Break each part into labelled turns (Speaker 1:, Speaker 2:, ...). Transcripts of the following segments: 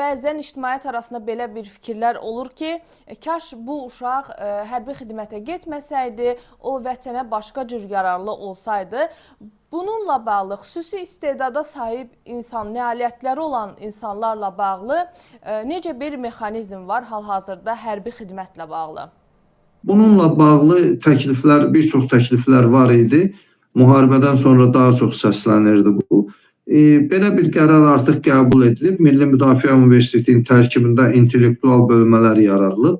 Speaker 1: bəzən ictimaiyyət arasında belə bir fikirlər olur ki, kaş bu uşaq hərbi xidmətə getməsəydi, o vətənə başqa cür yararlı olsaydı. Bununla bağlı xüsusi istedada sahib insan, nailiyyətləri olan insanlarla bağlı necə bir mexanizm var hal-hazırda hərbi xidmətlə bağlı?
Speaker 2: Bununla bağlı təkliflər, bir çox təkliflər var idi. Müharibədən sonra daha çox səslənirdi bu. Belə bir qərar artıq qəbul edilib. Milli Müdafiə Universitetinin tərkibində intellektual bölmələr yaradılıb.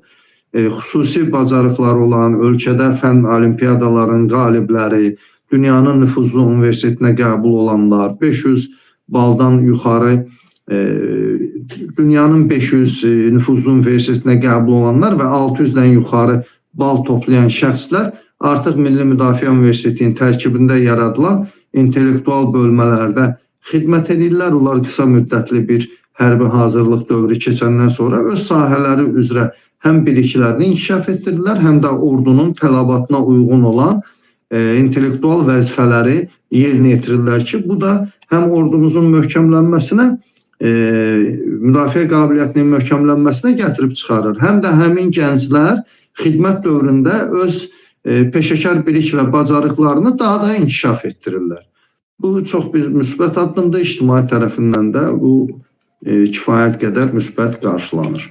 Speaker 2: Xüsusi bacarıqları olan, ölkədə fənn olimpiyadaların qalibləri, dünyanın nüfuzlu universitetinə qəbul olanlar, 500 baldan yuxarı, dünyanın 500 nüfuzlu universitetinə qəbul olanlar və 600-dən yuxarı bal toplayan şəxslər artıq Milli Müdafiə Universitetinin tərkibində yaradılan intellektual bölmələrdə xidmət edirlər. Onlar qısa müddətli bir hərbi hazırlıq dövrü keçəndən sonra öz sahələri üzrə həm biliklərini inkişaf etdirirlər, həm də ordunun tələbatına uyğun olan intellektual vəzifələri yerinə yetirirlər ki, bu da həm ordumuzun möhkəmlənməsinə, müdafiə qabiliyyətinin möhkəmlənməsinə gətirib çıxarır, həm də həmin gənclər xidmət dövründə öz peşəkar bilik və bacarıqlarını daha da inkişaf etdirirlər. Bu çox bir müsbət addımdır. İctimaiyyət tərəfindən də bu kifayət qədər müsbət qarşılanır.